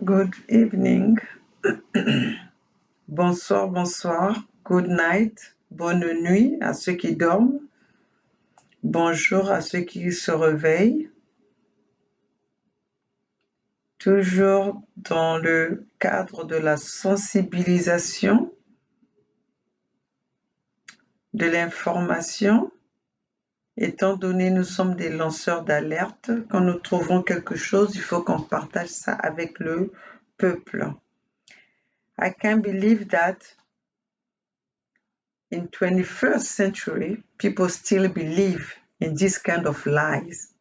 Good evening. Bonsoir, bonsoir. Good night. Bonne nuit à ceux qui dorment. Bonjour à ceux qui se réveillent. Toujours dans le cadre de la sensibilisation, de l'information. Étant donné nous sommes des lanceurs d'alerte, quand nous trouvons quelque chose, il faut qu'on partage ça avec le peuple. I can't believe that in 21st century, people still believe in this kind of lies.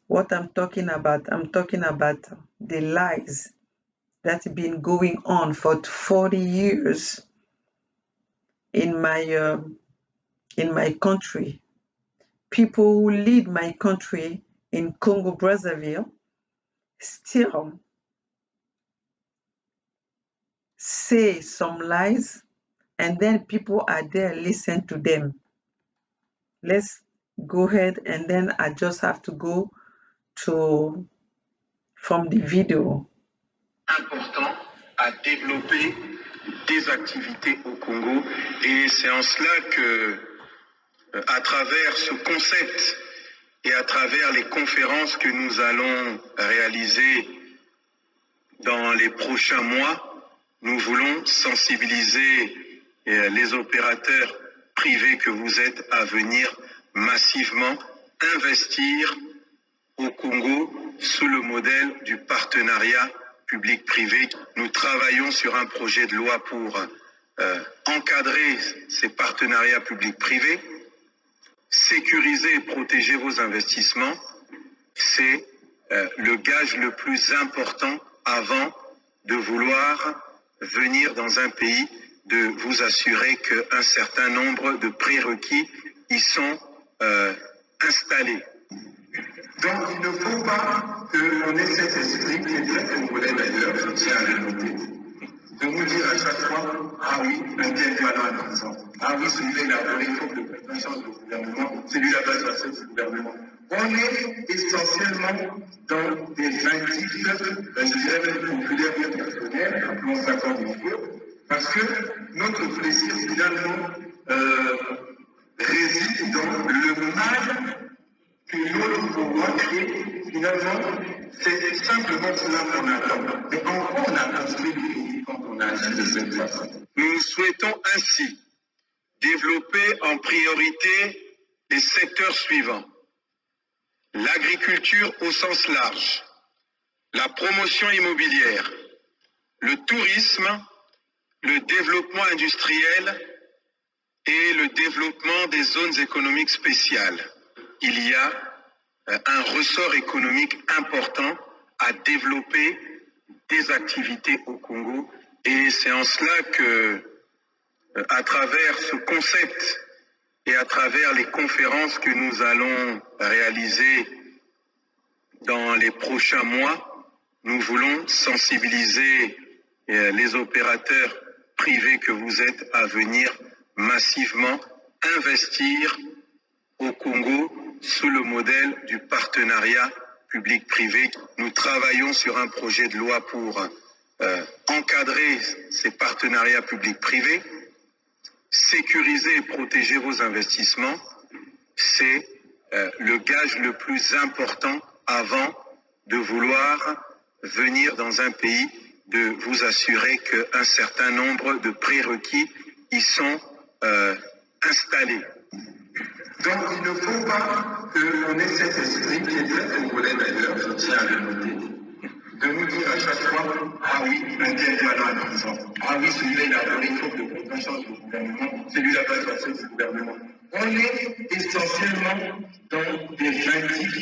What I'm talking about the lies that's been going on for 40 years in my country. People who lead my country in Congo Brazzaville still say some lies, and then people are there listen to them. Let's go ahead, and then I just have to go from the video. Important à développer des activités au Congo, et c'est en cela que à travers ce concept et à travers les conférences que nous allons réaliser dans les prochains mois, nous voulons sensibiliser les opérateurs privés que vous êtes à venir massivement investir au Congo sous le modèle du partenariat public-privé. Nous travaillons sur un projet de loi pour encadrer ces partenariats public-privés, sécuriser et protéger vos investissements. C'est le gage le plus important avant de vouloir venir dans un pays, de vous assurer qu'un certain nombre de prérequis y sont installés. Donc il ne faut pas qu'on ait cet esprit qui est très congolais d'ailleurs, je tiens à le noter, de nous dire à chaque fois, ah oui, un tel voilà un exemple. Ah oui, celui-là il a volé, il faut que change de gouvernement, celui-là va passer du gouvernement. On est essentiellement dans des vindictes, je dirais même populaires et personnels, appelons ça comme on veut, parce que notre plaisir finalement réside dans le mal que l'autre pouvoir et finalement, c'est simplement cela qu'on attend. Mais en quoi on a construit le pays quand on a agi de cette façon? Nous souhaitons ainsi développer en priorité les secteurs suivants. L'agriculture au sens large, la promotion immobilière, le tourisme, le développement industriel et le développement des zones économiques spéciales. Il y a un ressort économique important à développer des activités au Congo, et c'est en cela que, à travers ce concept et à travers les conférences que nous allons réaliser dans les prochains mois, nous voulons sensibiliser les opérateurs privés que vous êtes à venir massivement investir au Congo sous le modèle du partenariat public-privé. Nous travaillons sur un projet de loi pour encadrer ces partenariats public-privés, sécuriser et protéger vos investissements. C'est le gage le plus important avant de vouloir venir dans un pays, de vous assurer qu'un certain nombre de prérequis y sont installés. Donc il ne faut pas qu'on ait cet esprit qui est très congolais d'ailleurs, je tiens à le noter, de nous dire à chaque fois, ah oui, un tel voilà un exemple. Ah oui, celui-là il a volé, il faut que quelqu'un change de gouvernement, celui-là va passer du gouvernement. On est essentiellement dans des vindictes,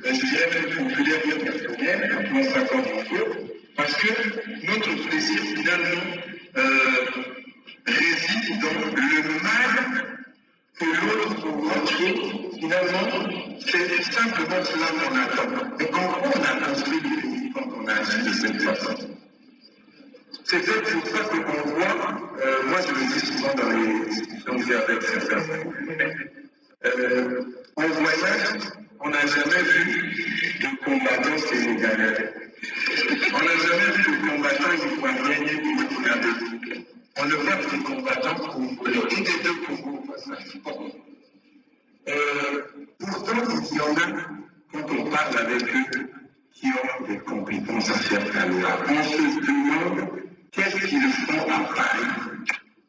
je dirais même populaires et personnels, appelons ça comme on veut, parce que notre plaisir finalement réside dans le mal que l'autre pouvoir tuer, finalement, c'est simplement cela qu'on attend. Mais en quoi on a construit le pays quand on a agi de cette façon? C'est peut-être pour ça qu'on voit, moi je le dis souvent dans les discussions que j'ai avec certains, on voyage On n'a jamais vu de combattants sénégalais. On n'a jamais vu de combattants ivoiriens ni burkinabés. On ne voit que des combattants congolais et des deux Congos au passage. Pourtant, il y en a, quand on parle avec eux, qui ont des compétences à faire valoir. On se demande qu'est-ce qu'ils font à Paris,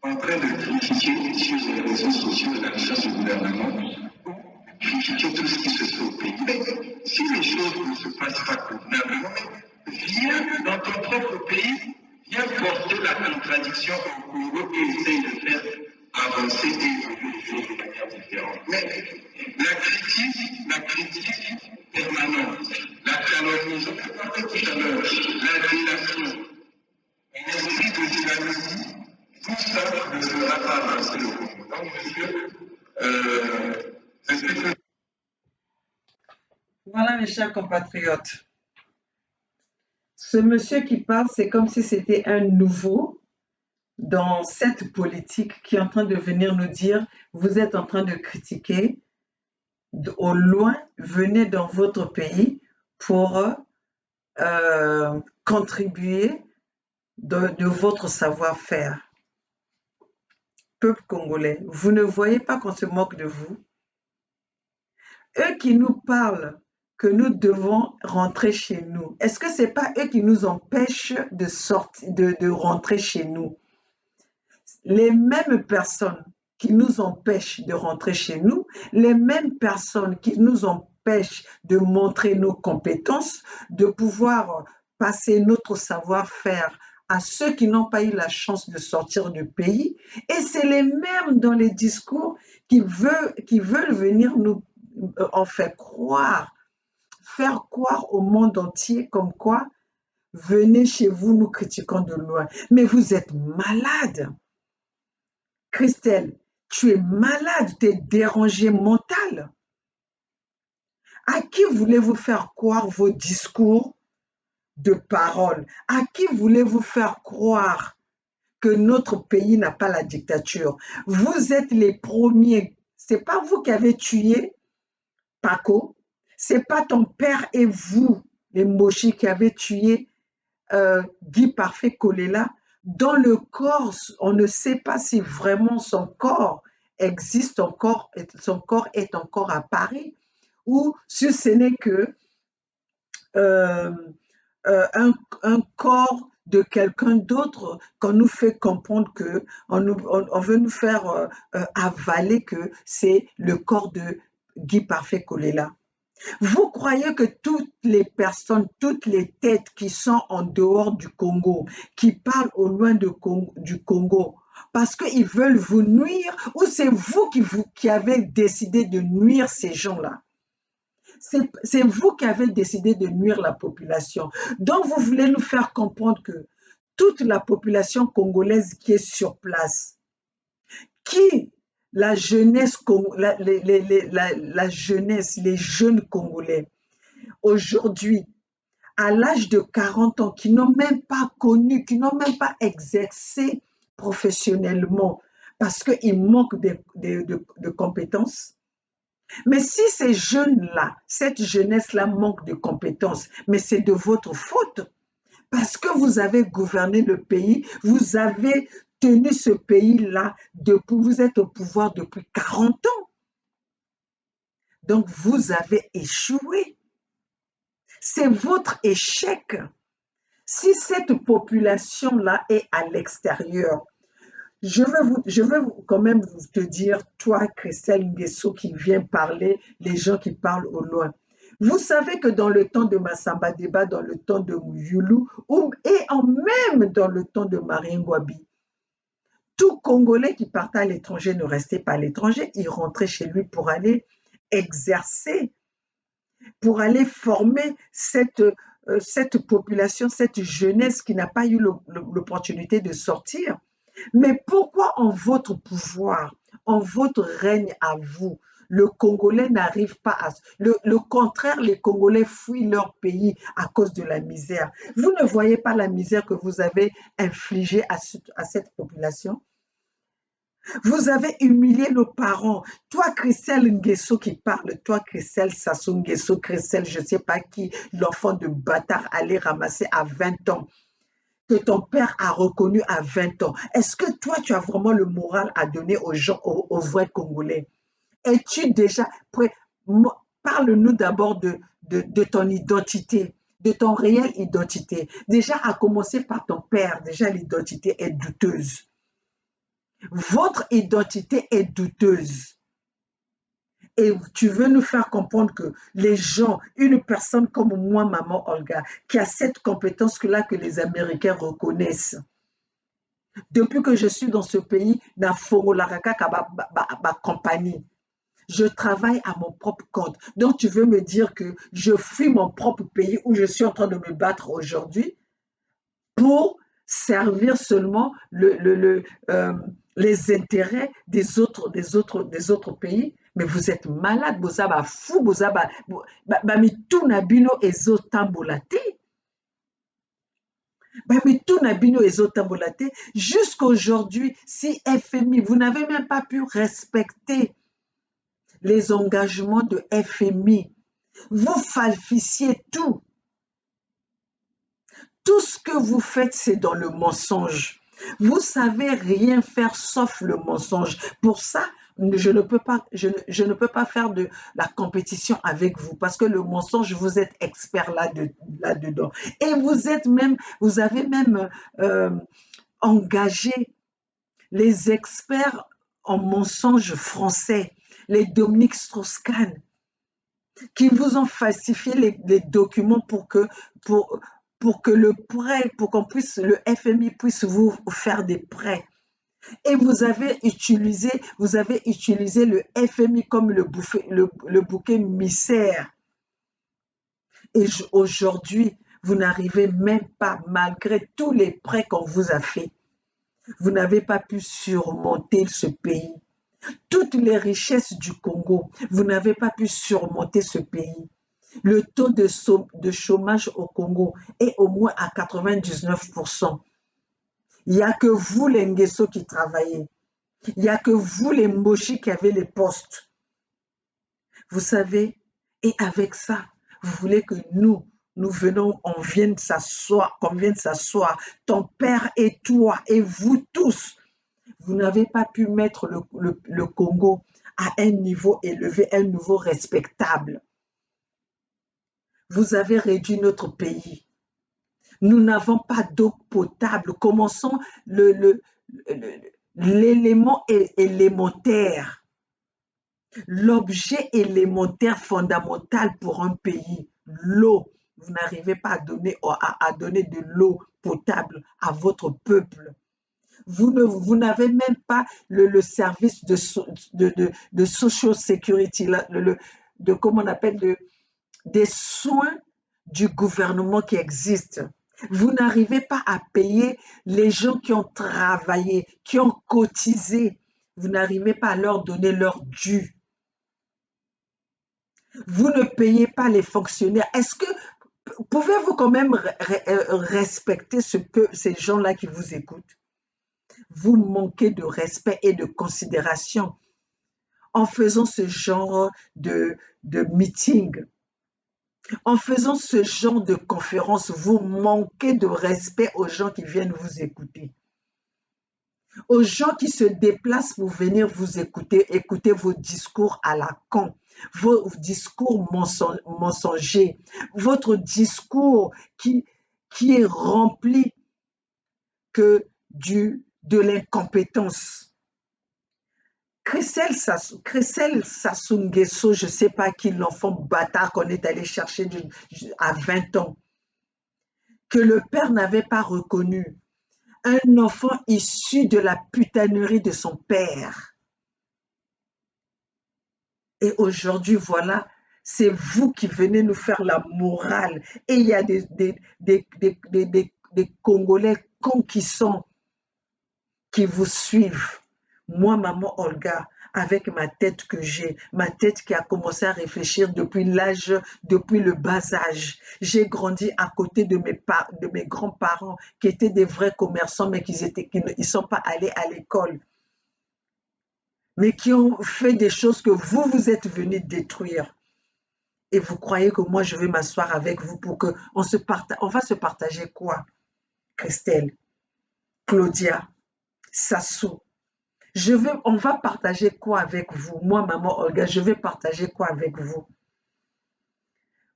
en train de critiquer sur les réseaux sociaux l'action du gouvernement, critiquer tout ce qui se fait au pays. Mais si les choses ne se passent pas convenablement, viens dans ton propre pays, viens porter la contradiction au Congo et essaye de faire avancer et évoluer les choses de manière différente. Mais la critique permanente, la calomnie, je peux parler tout à l'heure, la délation, l'esprit de jalousie, tout ça ne fera pas avancer le Congo. Donc, monsieur, est-ce que Voilà, mes chers compatriotes. Ce monsieur qui parle, c'est comme si c'était un nouveau dans cette politique qui est en train de venir nous dire, vous êtes en train de critiquer, au loin, venez dans votre pays pour contribuer de votre savoir-faire. Peuple congolais, vous ne voyez pas qu'on se moque de vous? Eux qui nous parlent que nous devons rentrer chez nous, est-ce que ce n'est pas eux qui nous empêchent de sortir, de rentrer chez nous? Les mêmes personnes qui nous empêchent de rentrer chez nous, les mêmes personnes qui nous empêchent de montrer nos compétences, de pouvoir passer notre savoir-faire à ceux qui n'ont pas eu la chance de sortir du pays. Et c'est les mêmes dans les discours qui veulent venir nous en faire croire au monde entier comme quoi venez chez vous, nous critiquons de loin. Mais vous êtes malade. Christelle, tu es malade, tu es dérangée mentale. À qui voulez-vous faire croire vos discours de parole? À qui voulez-vous faire croire que notre pays n'a pas la dictature? Vous êtes les premiers. C'est pas vous qui avez tué Paco. C'est pas ton père et vous, les Moshi, qui avez tué Guy Parfait Kolela. Dans le corps, on ne sait pas si vraiment son corps existe encore, son corps est encore à Paris, ou si ce n'est que euh, un corps de quelqu'un d'autre qu'on nous fait comprendre que on veut nous faire avaler que c'est le corps de Guy Parfait Kolela. Vous croyez que toutes les personnes, toutes les têtes qui sont en dehors du Congo, qui parlent au loin du Congo, parce qu'ils veulent vous nuire, ou c'est vous qui avez décidé de nuire ces gens-là? C'est vous qui avez décidé de nuire la population. Donc, vous voulez nous faire comprendre que toute la population congolaise qui est sur place, qui la jeunesse, la jeunesse, les jeunes Congolais, aujourd'hui, à l'âge de 40 ans, qui n'ont même pas connu, qui n'ont même pas exercé professionnellement parce qu'ils manquent de compétences. Mais si ces jeunes-là, cette jeunesse-là manque de compétences, mais c'est de votre faute. Parce que vous avez gouverné le pays, vous avez tenu ce pays-là, vous êtes au pouvoir depuis 40 ans. Donc, vous avez échoué. C'est votre échec. Si cette population-là est à l'extérieur, je veux quand même te dire, toi, Christelle Nguesso, qui vient parler, les gens qui parlent au loin. Vous savez que dans le temps de Massamba Deba, dans le temps de Mouyulu, même dans le temps de Marie Ngouabi, tout Congolais qui partait à l'étranger ne restait pas à l'étranger, il rentrait chez lui pour aller exercer, pour aller former cette population, cette jeunesse qui n'a pas eu l'opportunité de sortir. Mais pourquoi en votre pouvoir, en votre règne à vous, le Congolais n'arrive pas à... Le contraire, les Congolais fuient leur pays à cause de la misère. Vous ne voyez pas la misère que vous avez infligée à cette population? Vous avez humilié nos parents. Toi, Christelle Nguesso qui parle, toi, Christelle Sassou Nguesso, Christelle, je ne sais pas qui, l'enfant de bâtard allé ramasser à 20 ans, que ton père a reconnu à 20 ans. Est-ce que toi, tu as vraiment le moral à donner aux gens, aux vrais Congolais? Es-tu déjà prêt? Parle-nous d'abord de ton identité, de ton réelle identité. Déjà, à commencer par ton père, déjà l'identité est douteuse. Votre identité est douteuse. Et tu veux nous faire comprendre que les gens, une personne comme moi, maman Olga, qui a cette compétence-là que les Américains reconnaissent, depuis que je suis dans ce pays, na Fomolaraka ma compagnie, je travaille à mon propre compte. Donc, tu veux me dire que je fuis mon propre pays où je suis en train de me battre aujourd'hui pour servir seulement les intérêts des autres pays. Mais vous êtes malade, bozaba fou, bozaba mituna bino ezotambola te. Mituna bino ezotambola te. Jusqu'aujourd'hui, si FMI, vous n'avez même pas pu respecter les engagements de FMI. Vous falsifiez tout. Tout ce que vous faites, c'est dans le mensonge. Vous savez rien faire sauf le mensonge. Pour ça, je ne peux pas faire de la compétition avec vous parce que le mensonge, vous êtes expert là-dedans. Et vous avez même engagé les experts en mensonge français, les Dominique Strauss-Kahn, qui vous ont falsifié les documents pour que le prêt, pour qu'on puisse, le FMI puisse vous faire des prêts. Et vous avez utilisé le FMI comme le bouquet émissaire. Et aujourd'hui, vous n'arrivez même pas, malgré tous les prêts qu'on vous a fait, vous n'avez pas pu surmonter ce pays. Toutes les richesses du Congo, vous n'avez pas pu surmonter ce pays. Le taux de chômage au Congo est au moins à 99%. Il n'y a que vous, les Nguesso, qui travaillez. Il n'y a que vous, les Mboshi, qui avez les postes. Vous savez, et avec ça, vous voulez que nous venons, on vienne s'asseoir, qu'on vienne s'asseoir, ton père et toi, et vous tous. Vous n'avez pas pu mettre le Congo à un niveau élevé, un niveau respectable. Vous avez réduit notre pays. Nous n'avons pas d'eau potable. Commençons l'élément élémentaire, l'objet élémentaire fondamental pour un pays, l'eau. Vous n'arrivez pas à donner de l'eau potable à votre peuple. Vous n'avez même pas le service de social security, comment on appelle, des soins du gouvernement qui existent. Vous n'arrivez pas à payer les gens qui ont travaillé, qui ont cotisé. Vous n'arrivez pas à leur donner leur dû. Vous ne payez pas les fonctionnaires. Est-ce que pouvez-vous quand même respecter ces gens-là qui vous écoutent? Vous manquez de respect et de considération en faisant ce genre de meeting. En faisant ce genre de conférence, vous manquez de respect aux gens qui viennent vous écouter. Aux gens qui se déplacent pour venir vous écouter vos discours à la con, vos discours mensongers, votre discours qui est rempli que de l'incompétence. Christelle Sassou Nguesso, je ne sais pas qui, l'enfant bâtard qu'on est allé chercher à 20 ans, que le père n'avait pas reconnu, un enfant issu de la putanerie de son père. Et aujourd'hui, voilà, c'est vous qui venez nous faire la morale. Et il y a des Congolais cons qui vous suivent. Moi, maman Olga, avec ma tête que j'ai, ma tête qui a commencé à réfléchir depuis le bas âge. J'ai grandi à côté de mes grands-parents qui étaient des vrais commerçants, mais qui ne sont pas allés à l'école. mais qui ont fait des choses que vous êtes venus détruire. Et vous croyez que moi, je vais m'asseoir avec vous pour qu'on on va se partager quoi? Christelle, Claudia, Sassou, on va partager quoi avec vous? Moi, maman Olga, je vais partager quoi avec vous?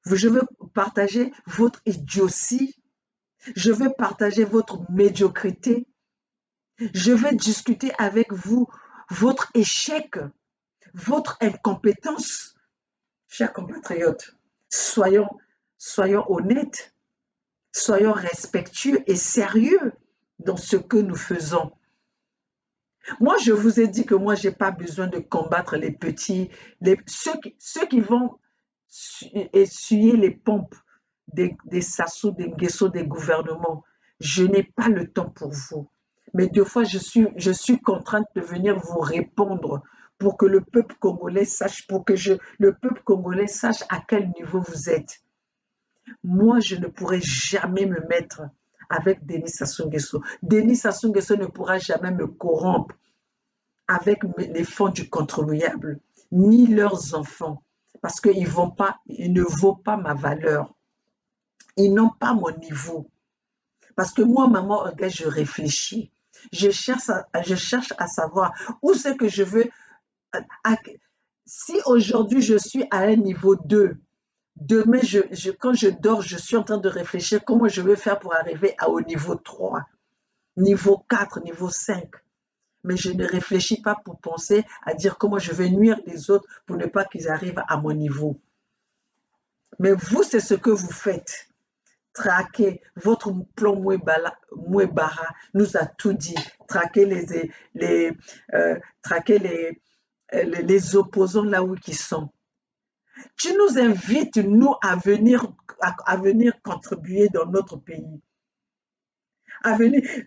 Je veux partager votre idiotie. Je veux partager votre médiocrité. Je vais discuter avec vous votre échec, votre incompétence. Chers compatriotes, soyons honnêtes, soyons respectueux et sérieux dans ce que nous faisons. Moi, je vous ai dit que moi, je n'ai pas besoin de combattre les petits, ceux qui vont essuyer les pompes des Sassou, des Nguesso, des gouvernements. Je n'ai pas le temps pour vous. Mais deux fois, je suis contrainte de venir vous répondre pour que le peuple congolais sache, le peuple congolais sache à quel niveau vous êtes. Moi, je ne pourrai jamais me mettre avec Denis Sassou Nguesso. Denis Sassou Nguesso ne pourra jamais me corrompre avec les fonds du contribuable, ni leurs enfants, parce qu'ils ne vaut pas ma valeur. Ils n'ont pas mon niveau. Parce que moi, maman, je réfléchis. Je cherche à savoir où c'est que je veux. Si aujourd'hui je suis à un niveau 2, demain, quand je dors, je suis en train de réfléchir comment je vais faire pour arriver au niveau 3, niveau 4, niveau 5. Mais je ne réfléchis pas pour penser à dire comment je vais nuire les autres pour ne pas qu'ils arrivent à mon niveau. Mais vous, c'est ce que vous faites. Traquer votre plan Mouebara nous a tout dit. Traquer les opposants là où ils sont. Tu nous invites, nous, à venir contribuer dans notre pays. À venir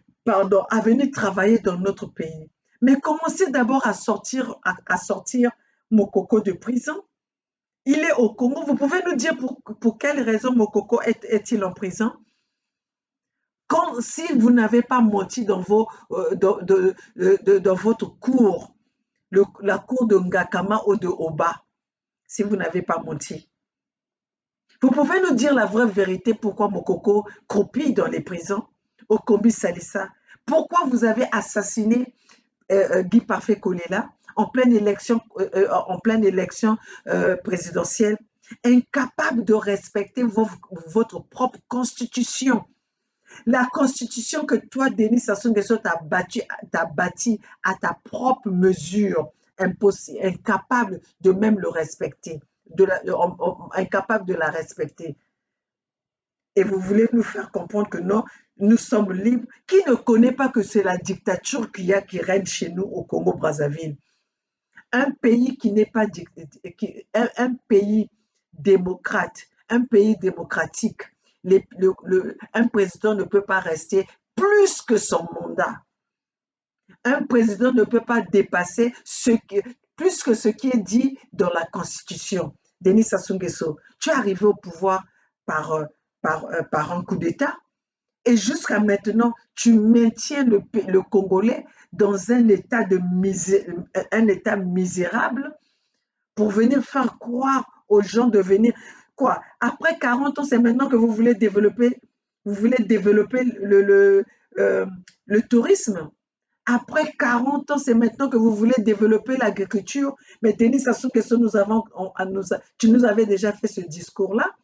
travailler dans notre pays. Mais commencez d'abord à sortir Mokoko de prison. Il est au Congo. Vous pouvez nous dire pour quelle raison Mokoko est-il en prison? Si vous n'avez pas menti dans votre cour, la cour de Ngakama ou de Oba, si vous n'avez pas menti. Vous pouvez nous dire la vraie vérité pourquoi Mokoko croupit dans les prisons? Okombi Salissa, pourquoi vous avez assassiné Guy Parfait Kolela en pleine élection présidentielle, incapable de respecter votre propre constitution? La constitution que toi, Denis Sassou Nguesso, t'as bâti à ta propre mesure, incapable de même le respecter, incapable de la respecter. Et vous voulez nous faire comprendre que non, nous sommes libres. Qui ne connaît pas que c'est la dictature qui règne chez nous au Congo-Brazzaville? Un pays qui n'est pas un pays démocrate, un pays démocratique. Un président ne peut pas rester plus que son mandat. Un président ne peut pas dépasser plus que ce qui est dit dans la Constitution. Denis Sassou Nguesso, tu es arrivé au pouvoir par un coup d'État et jusqu'à maintenant, tu maintiens le Congolais dans un état misérable pour venir faire croire aux gens de venir. Quoi? Après 40 ans, c'est maintenant que vous voulez développer le tourisme. Après 40 ans, c'est maintenant que vous voulez développer l'agriculture. Mais Denis Sassou Nguesso, tu nous avais déjà fait ce discours-là.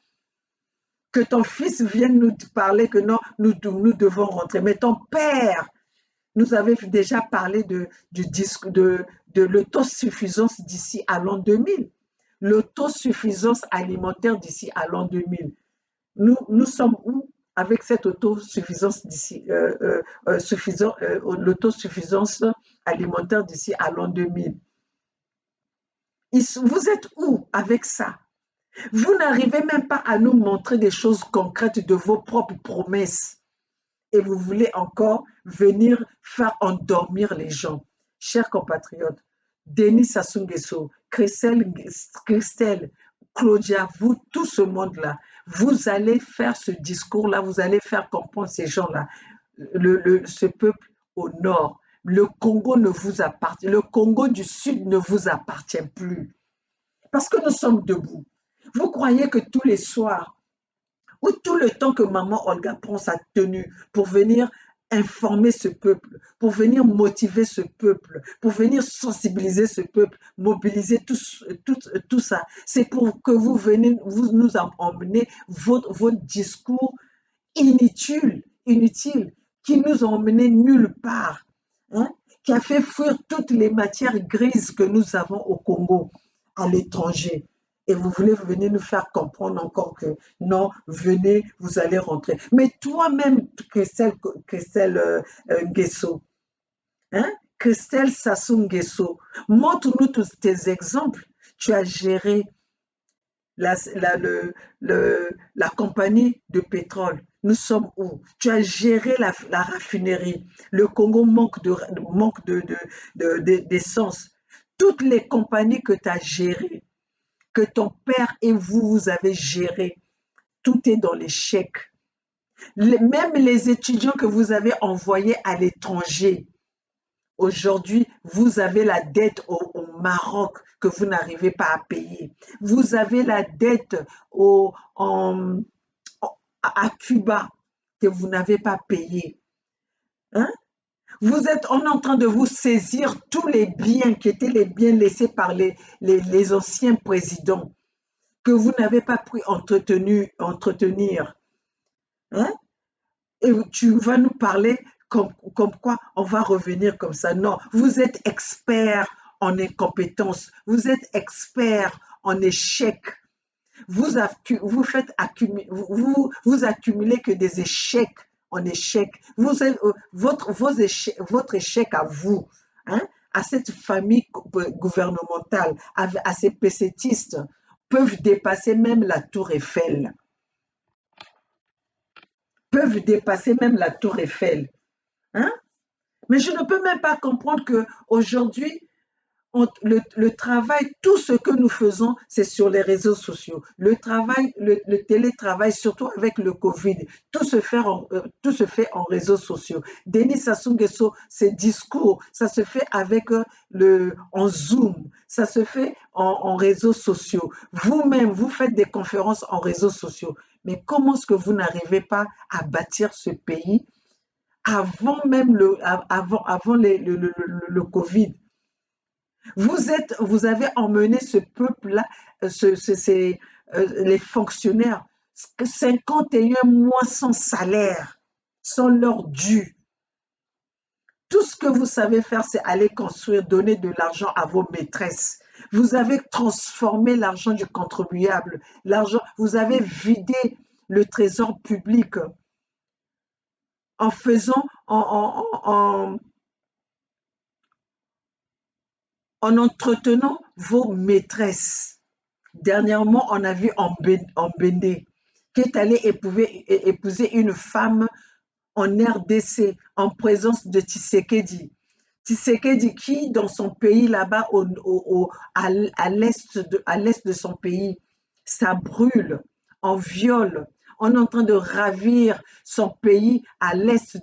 Que ton fils vienne nous parler que non, nous devons rentrer. Mais ton père nous avait déjà parlé de l'autosuffisance d'ici à l'an 2000. L'autosuffisance alimentaire d'ici à l'an 2000. Nous sommes où avec cette autosuffisance d'ici, l'autosuffisance alimentaire d'ici à l'an 2000? Vous êtes où avec ça? Vous n'arrivez même pas à nous montrer des choses concrètes de vos propres promesses. Et vous voulez encore venir faire endormir les gens. Chers compatriotes, Denis Sassou Nguesso, Christelle, Claudia, vous, tout ce monde-là, vous allez faire ce discours-là, vous allez faire comprendre ces gens-là, ce peuple au nord, le Congo ne vous appartient, le Congo du Sud ne vous appartient plus. Parce que nous sommes debout. Vous croyez que tous les soirs, ou tout le temps que maman Olga prend sa tenue pour venir informer ce peuple, pour venir motiver ce peuple, pour venir sensibiliser ce peuple, mobiliser tout ça, c'est pour que vous venez, vous nous emmenez votre discours inutile, qui nous ont emmenés nulle part, hein, qui a fait fuir toutes les matières grises que nous avons au Congo, à l'étranger. Et vous voulez venir nous faire comprendre encore que non, venez, vous allez rentrer. Mais toi-même, Christelle Nguesso, hein, Christelle Sassou Nguesso, montre-nous tous tes exemples. Tu as géré la, la, la compagnie de pétrole. Nous sommes où? Tu as géré la raffinerie. Le Congo manque d'essence. Toutes les compagnies que tu as gérées, que ton père et vous avez gérées, tout est dans l'échec. Même les étudiants que vous avez envoyés à l'étranger, aujourd'hui, vous avez la dette au Maroc que vous n'arrivez pas à payer. Vous avez la dette à Cuba que vous n'avez pas payé. Hein? On est en train de vous saisir tous les biens qui étaient les biens laissés par les anciens présidents que vous n'avez pas pu entretenir. Hein? Et tu vas nous parler comme quoi on va revenir comme ça. Non, vous êtes expert en incompétence, vous êtes expert en échec. Vous accumulez que des échecs en échecs. Votre échec à vous, hein, à cette famille gouvernementale, à ces pécétistes, peuvent dépasser même la Tour Eiffel. Hein? Mais je ne peux même pas comprendre qu'aujourd'hui, le travail, tout ce que nous faisons, c'est sur les réseaux sociaux. Le travail, le télétravail, surtout avec le Covid, tout se fait en réseaux sociaux. Denis Sassou Nguesso, ses discours, ça se fait en Zoom, ça se fait en réseaux sociaux. Vous-même, vous faites des conférences en réseaux sociaux. Mais comment est-ce que vous n'arrivez pas à bâtir ce pays avant même le Covid? Vous avez emmené ce peuple-là, les fonctionnaires, 51 mois sans salaire, sans leur dû. Tout ce que vous savez faire, c'est aller construire, donner de l'argent à vos maîtresses. Vous avez transformé l'argent du contribuable. Vous avez vidé le trésor public en faisant, en entretenant vos maîtresses. Dernièrement, on a vu en Béné qui est allé épouser une femme en RDC en présence de Tshisekedi. Tshisekedi qui, dans son pays là-bas, à l'est de son pays, ça brûle, on viole. On est en train de ravir son pays à l'est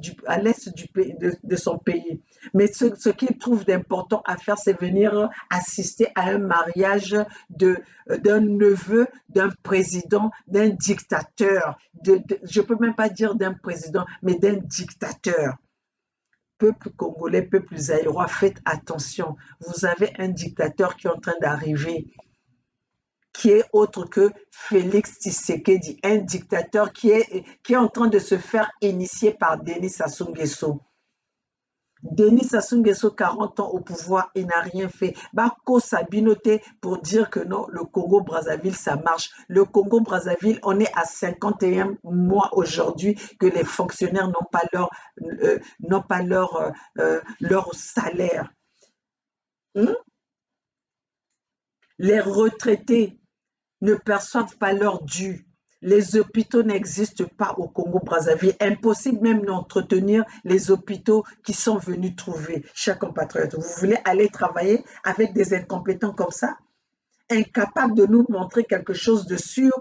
de son pays. Mais ce qu'il trouve d'important à faire, c'est venir assister à un mariage d'un neveu d'un président, d'un dictateur. Je ne peux même pas dire d'un président, mais d'un dictateur. Peuple congolais, peuple zaïrois, faites attention. Vous avez un dictateur qui est en train d'arriver, qui est autre que Félix Tshisekedi, un dictateur qui est en train de se faire initier par Denis Sassou Nguesso. Denis Sassou Nguesso, 40 ans au pouvoir, il n'a rien fait. Bako Sabinoté pour dire que non, le Congo-Brazzaville, ça marche. Le Congo-Brazzaville, on est à 51 mois aujourd'hui que les fonctionnaires n'ont pas leur salaire. Les retraités ne perçoivent pas leur dû. Les hôpitaux n'existent pas au Congo-Brazzaville. Impossible même d'entretenir les hôpitaux qui sont venus trouver. Chers compatriotes, vous voulez aller travailler avec des incompétents comme ça? Incapables de nous montrer quelque chose de sûr?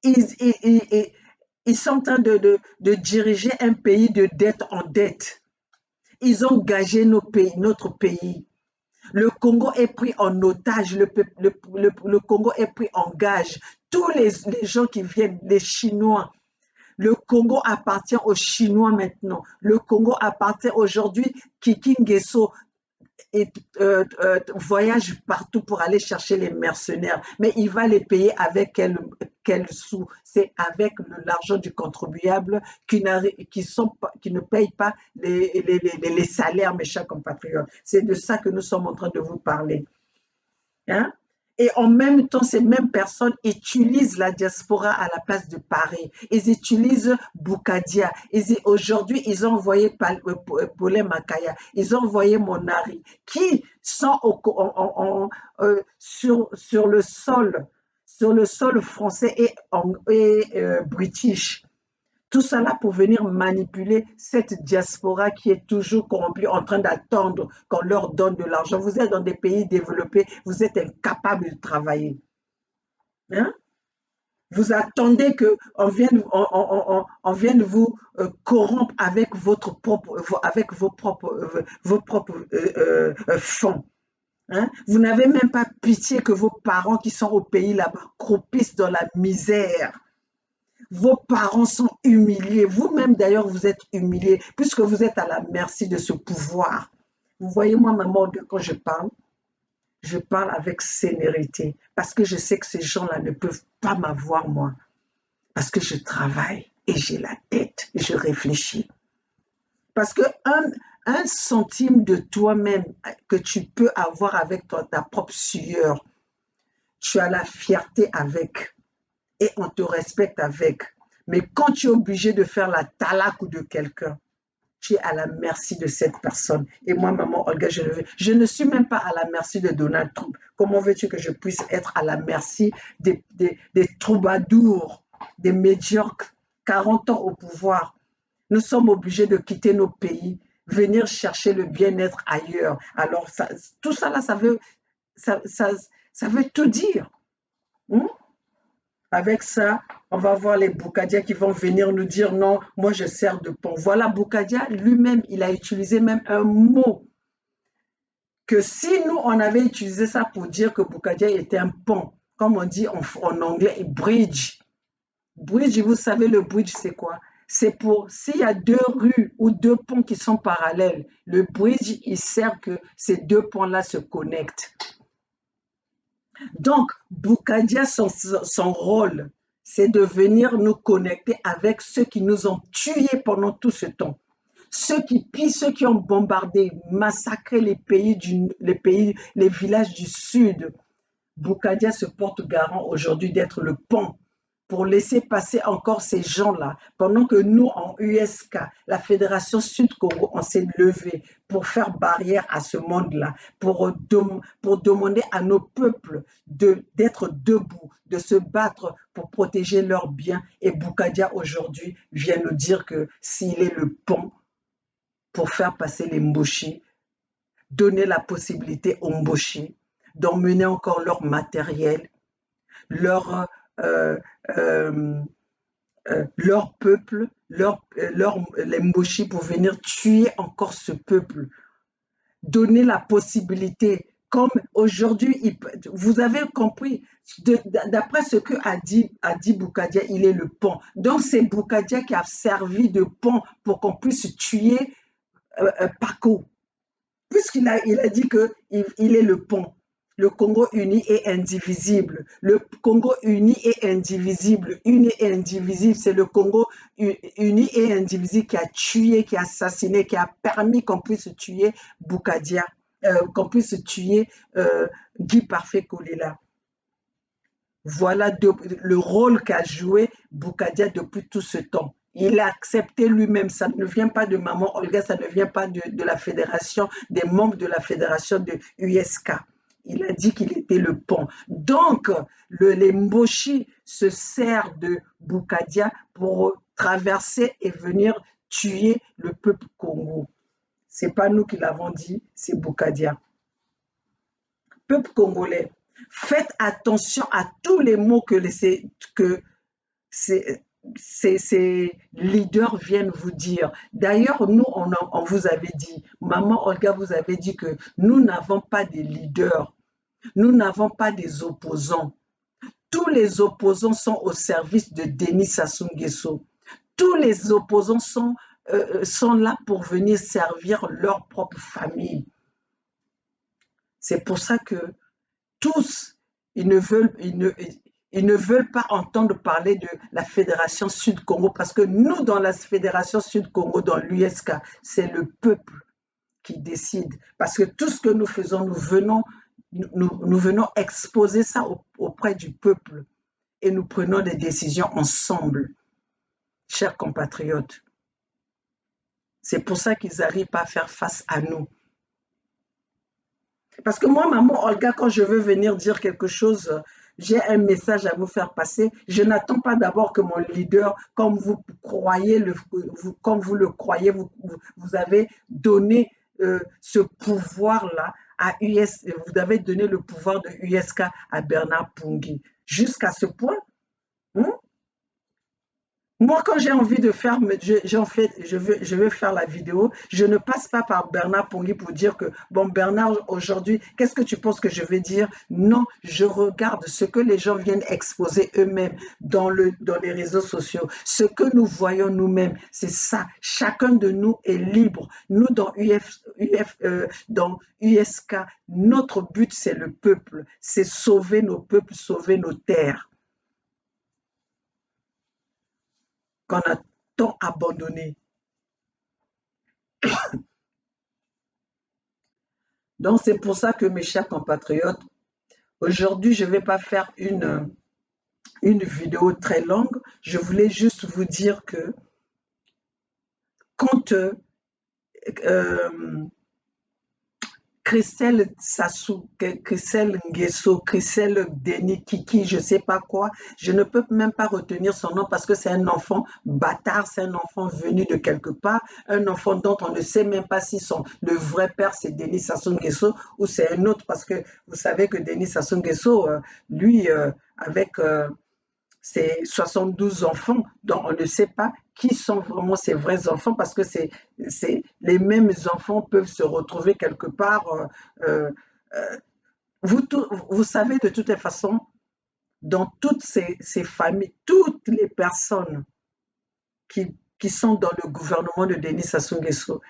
Ils sont en train de diriger un pays de dette en dette. Ils ont gagé notre pays. Le Congo est pris en otage, le Congo est pris en gage. Tous les gens qui viennent, les Chinois, le Congo appartient aux Chinois maintenant. Le Congo appartient aujourd'hui, Kiki Nguesso et, voyage partout pour aller chercher les mercenaires, mais il va les payer avec quel sous? C'est avec l'argent du contribuable qui ne paye pas les salaires, mes chers compatriotes. C'est de ça que nous sommes en train de vous parler. Hein? Et en même temps, ces mêmes personnes utilisent la diaspora à la place de Paris. Ils utilisent Boukadia. Aujourd'hui, ils ont envoyé Paulin Makaya. Ils ont envoyé Monari, qui sont sur le sol français et british. Tout cela pour venir manipuler cette diaspora qui est toujours corrompue, en train d'attendre qu'on leur donne de l'argent. Vous êtes dans des pays développés, vous êtes incapables de travailler. Hein? Vous attendez qu'on vienne vous corrompre avec vos propres fonds. Hein? Vous n'avez même pas pitié que vos parents qui sont au pays là-bas croupissent dans la misère. Vos parents sont humiliés. Vous-même, d'ailleurs, vous êtes humiliés puisque vous êtes à la merci de ce pouvoir. Vous voyez, moi, maman, quand je parle avec sénérité parce que je sais que ces gens-là ne peuvent pas m'avoir, moi, parce que je travaille et j'ai la tête, et je réfléchis. Parce que un centime de toi-même que tu peux avoir avec ta propre sueur, tu as la fierté avec et on te respecte avec. Mais quand tu es obligé de faire la talaque de quelqu'un, tu es à la merci de cette personne. Et moi, maman Olga, je ne suis même pas à la merci de Donald Trump. Comment veux-tu que je puisse être à la merci des troubadours, des médiocres, 40 ans au pouvoir? Nous sommes obligés de quitter nos pays, venir chercher le bien-être ailleurs. Alors, tout ça là, ça veut tout dire. Hein? Avec ça, on va voir les Boukadia qui vont venir nous dire non, moi je sers de pont. Voilà, Boukadia lui-même, il a utilisé même un mot que si nous, on avait utilisé ça pour dire que Boukadia était un pont, comme on dit en anglais, bridge. Bridge, vous savez, le bridge, c'est quoi? C'est pour, s'il y a deux rues ou deux ponts qui sont parallèles, le bridge, il sert que ces deux ponts-là se connectent. Donc, Boukadia, son rôle, c'est de venir nous connecter avec ceux qui nous ont tués pendant tout ce temps. Ceux qui ont bombardé, massacré les villages du Sud. Boukadia se porte garant aujourd'hui d'être le pont pour laisser passer encore ces gens-là, pendant que nous, en USK, la Fédération Sud-Congo, on s'est levé pour faire barrière à ce monde-là, pour demander à nos peuples d'être debout, de se battre pour protéger leurs biens. Et Boukadia, aujourd'hui, vient nous dire que s'il est le pont pour faire passer les Mboshi, donner la possibilité aux Mboshi d'emmener encore leur matériel, leur peuple, les Mboshi pour venir tuer encore ce peuple. Donner la possibilité, comme aujourd'hui, vous avez compris, d'après ce que a dit Boukadia, il est le pont. Donc c'est Boukadia qui a servi de pont pour qu'on puisse tuer Paco. Puisqu'il a dit qu'il est le pont. Le Congo uni est indivisible. Le Congo uni est indivisible. Uni et indivisible, c'est le Congo uni et indivisible qui a tué, qui a assassiné, qui a permis qu'on puisse tuer Boukadia, qu'on puisse tuer Guy Parfait Kolela. Voilà le rôle qu'a joué Boukadia depuis tout ce temps. Il a accepté lui-même, ça ne vient pas de maman Olga, ça ne vient pas de la fédération, des membres de la fédération de USK. Il a dit qu'il était le pont. Donc, les Mboshi se servent de Boukadia pour traverser et venir tuer le peuple Congo. Ce n'est pas nous qui l'avons dit, c'est Boukadia. Peuple congolais, faites attention à tous les mots que ces leaders viennent vous dire. D'ailleurs, nous, on vous avait dit, maman Olga vous avait dit que nous n'avons pas de leaders, nous n'avons pas des opposants. Tous les opposants sont au service de Denis Sassou Nguesso. Tous les opposants sont là pour venir servir leur propre famille. C'est pour ça que tous, ils ne veulent pas entendre parler de la Fédération Sud-Congo parce que nous, dans la Fédération Sud-Congo, dans l'USK, c'est le peuple qui décide. Parce que tout ce que nous faisons, nous venons exposer ça auprès du peuple et nous prenons des décisions ensemble, chers compatriotes. C'est pour ça qu'ils n'arrivent pas à faire face à nous. Parce que moi, maman Olga, quand je veux venir dire quelque chose, j'ai un message à vous faire passer. Je n'attends pas d'abord que mon leader, comme vous le croyez, vous avez donné ce pouvoir-là à US, vous avez donné le pouvoir de USK à Bernard Pungui. Jusqu'à ce point, hein? Moi, quand j'ai envie de faire, je veux faire la vidéo, je ne passe pas par Bernard Pongui pour dire que, bon, Bernard, aujourd'hui, qu'est-ce que tu penses que je vais dire? Non, je regarde ce que les gens viennent exposer eux-mêmes dans les réseaux sociaux. Ce que nous voyons nous-mêmes, c'est ça. Chacun de nous est libre. Nous, dans USK, notre but, c'est le peuple. C'est sauver nos peuples, sauver nos terres qu'on a tant abandonné. Donc, c'est pour ça que mes chers compatriotes, aujourd'hui, je ne vais pas faire une vidéo très longue. Je voulais juste vous dire que quand Christelle Sassou, Christelle Nguesso, Christelle Denis Kiki, je ne sais pas quoi, je ne peux même pas retenir son nom parce que c'est un enfant bâtard, c'est un enfant venu de quelque part, un enfant dont on ne sait même pas si le vrai père c'est Denis Sassou Nguesso ou c'est un autre parce que vous savez que Denis Sassou Nguesso, lui, avec ses 72 enfants, dont on ne sait pas qui sont vraiment ses vrais enfants parce que les mêmes enfants peuvent se retrouver quelque part. Euh, vous savez de toutes les façons, dans toutes ces familles, toutes les personnes qui sont dans le gouvernement de Denis Sassou Nguesso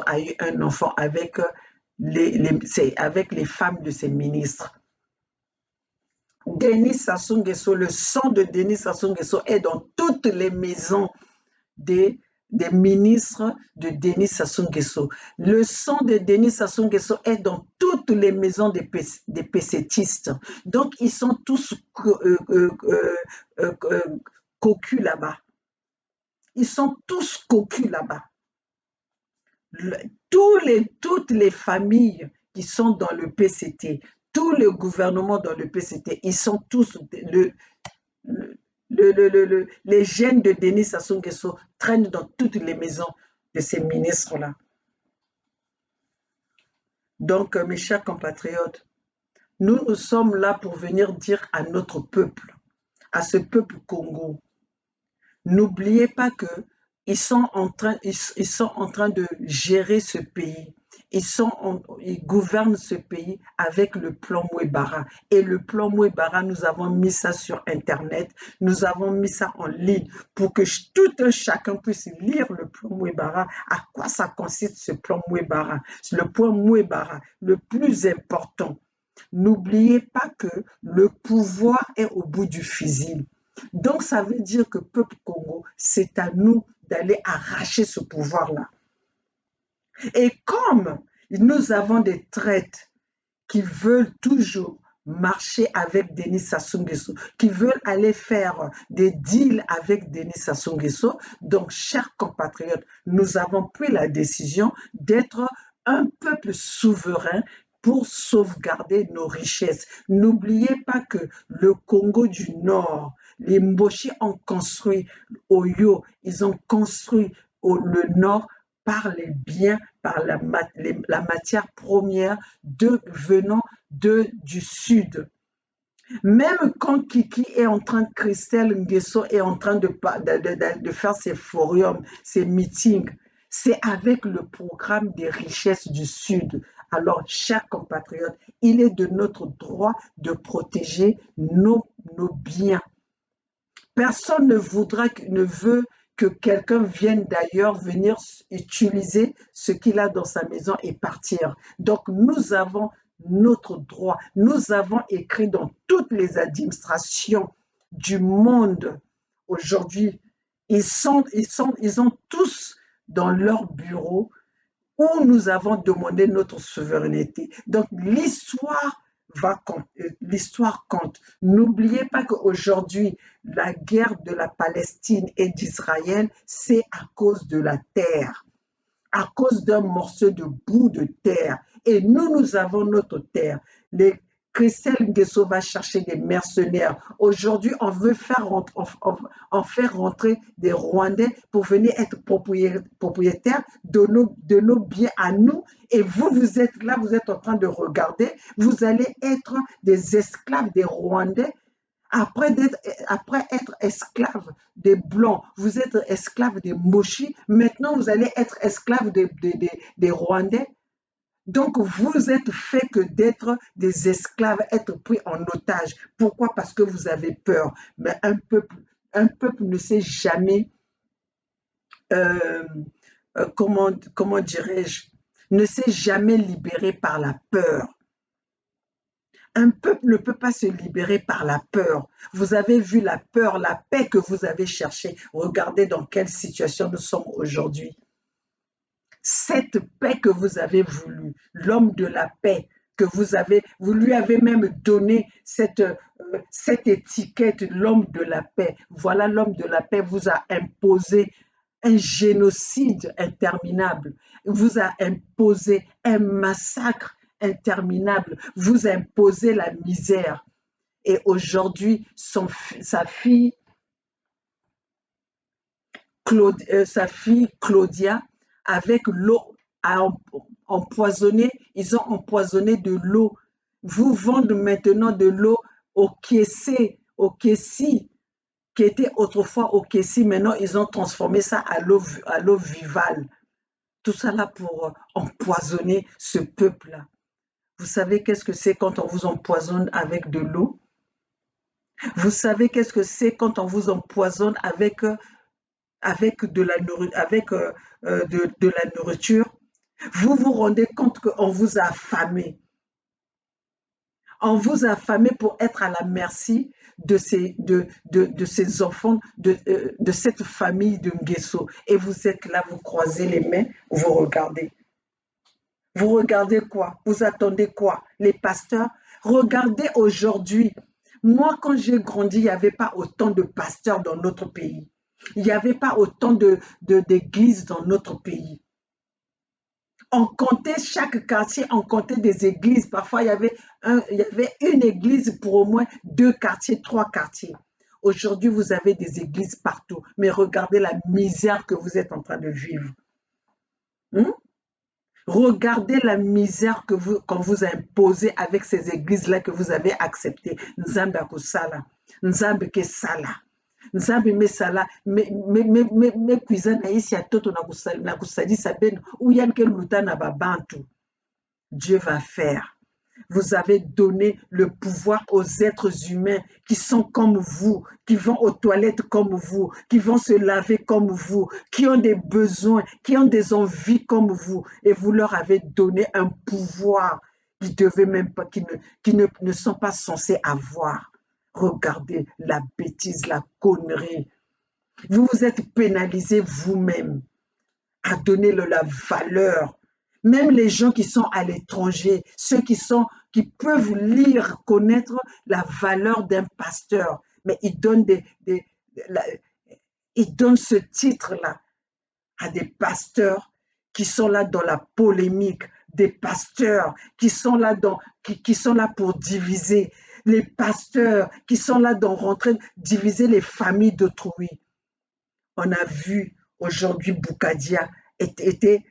a eu un enfant avec les femmes de ses ministres. Denis Sassou Nguesso, le sang de Denis Sassou Nguesso est dans toutes les maisons des ministres de Denis Sassou Nguesso. Le sang de Denis Sassou Nguesso est dans toutes les maisons des PCtistes. Donc, ils sont tous cocus là-bas. Ils sont tous cocus là-bas. Toutes les familles qui sont dans le PCT, tout le gouvernement dans le PCT, ils sont tous les gènes de Denis Sassou Nguesso traînent dans toutes les maisons de ces ministres-là. Donc, mes chers compatriotes, nous sommes là pour venir dire à notre peuple, à ce peuple Congo, n'oubliez pas que ils sont en train de gérer ce pays. Ils gouvernent ce pays avec le plan Mouebara. Et le plan Mouebara, nous avons mis ça sur Internet, nous avons mis ça en ligne pour que tout un chacun puisse lire le plan Mouebara. À quoi ça consiste ce plan Mouebara? Le plan Mouebara, le plus important. N'oubliez pas que le pouvoir est au bout du fusil. Donc, ça veut dire que peuple Congo, c'est à nous d'aller arracher ce pouvoir-là. Et comme nous avons des traites qui veulent toujours marcher avec Denis Sassou Nguesso, qui veulent aller faire des deals avec Denis Sassou Nguesso, donc, chers compatriotes, nous avons pris la décision d'être un peuple souverain pour sauvegarder nos richesses. N'oubliez pas que le Congo du Nord, les Mboshi ont construit Oyo, ils ont construit le Nord par les biens, par la matière première venant du Sud. Même quand Kiki est en train, Christelle Nguesso est en train de faire ses forums, ses meetings, c'est avec le programme des richesses du Sud. Alors, chers compatriotes, il est de notre droit de protéger nos biens. Personne ne veut que quelqu'un vienne d'ailleurs venir utiliser ce qu'il a dans sa maison et partir. Donc, nous avons notre droit. Nous avons écrit dans toutes les administrations du monde aujourd'hui. Ils ont tous dans leur bureau où nous avons demandé notre souveraineté. Donc l'histoire compte. N'oubliez pas qu'aujourd'hui, la guerre de la Palestine et d'Israël, c'est à cause de la terre, à cause d'un morceau de bout de terre. Et nous avons notre terre. Les Christelle Nguesso va chercher des mercenaires. Aujourd'hui, on veut faire rentrer des Rwandais pour venir être propriétaires de nos biens à nous. Et vous êtes là, vous êtes en train de regarder. Vous allez être des esclaves des Rwandais après être esclave des Blancs, vous êtes esclave des Mochis, maintenant vous allez être esclave des Rwandais. Donc vous êtes fait que d'être des esclaves, être pris en otage. Pourquoi? Parce que vous avez peur. Mais un peuple ne sait jamais, euh, comment dirais-je, ne s'est jamais libéré par la peur. Un peuple ne peut pas se libérer par la peur. Vous avez vu la peur, la paix que vous avez cherchée. Regardez dans quelle situation nous sommes aujourd'hui. Cette paix que vous avez voulu, l'homme de la paix que vous lui avez même donné cette étiquette, l'homme de la paix. Voilà, l'homme de la paix vous a imposé un génocide interminable, vous a imposé un massacre interminable, vous imposez la misère. Et aujourd'hui, sa fille Claudia, avec l'eau, a empoisonné, ils ont empoisonné de l'eau. Vous vendez maintenant de l'eau au Kessi, qui était autrefois au Kessi, maintenant ils ont transformé ça à l'eau vivale. Tout ça là pour empoisonner ce peuple-là. Vous savez qu'est-ce que c'est quand on vous empoisonne avec de l'eau? Vous savez qu'est-ce que c'est quand on vous empoisonne avec de la nourriture? Vous vous rendez compte qu'on vous a affamé. On vous a affamé pour être à la merci de ces enfants, de cette famille de Nguesso. Et vous êtes là, vous croisez les mains, vous regardez. Vous regardez quoi? Vous attendez quoi? Les pasteurs? Regardez aujourd'hui. Moi, quand j'ai grandi, il n'y avait pas autant de pasteurs dans notre pays. Il n'y avait pas autant d'églises dans notre pays. On comptait chaque quartier, on comptait des églises. Parfois, il y avait une église pour au moins 2 quartiers, 3 quartiers. Aujourd'hui, vous avez des églises partout. Mais regardez la misère que vous êtes en train de vivre. Hmm? Regardez la misère qu'on vous a imposée avec ces églises-là que vous avez acceptées. Nzambe akusala, Nzambe kesala, Nzambe mesala, me kuiza na isi ya toto na kusalisa beno, ou yan ke luta na babantu. Dieu va faire. Vous avez donné le pouvoir aux êtres humains qui sont comme vous, qui vont aux toilettes comme vous, qui vont se laver comme vous, qui ont des besoins, qui ont des envies comme vous. Et vous leur avez donné un pouvoir qu'ils devaient même pas, qui ne sont pas censés avoir. Regardez la bêtise, la connerie. Vous vous êtes pénalisé vous-même à donner la valeur. Même les gens qui sont à l'étranger, ceux qui peuvent lire, connaître la valeur d'un pasteur, mais ils donnent ils donnent ce titre-là à des pasteurs qui sont là dans la polémique, des pasteurs qui sont là qui sont là pour diviser, les pasteurs qui sont là dans rentrer, diviser les familles d'autrui. On a vu aujourd'hui Boukadia était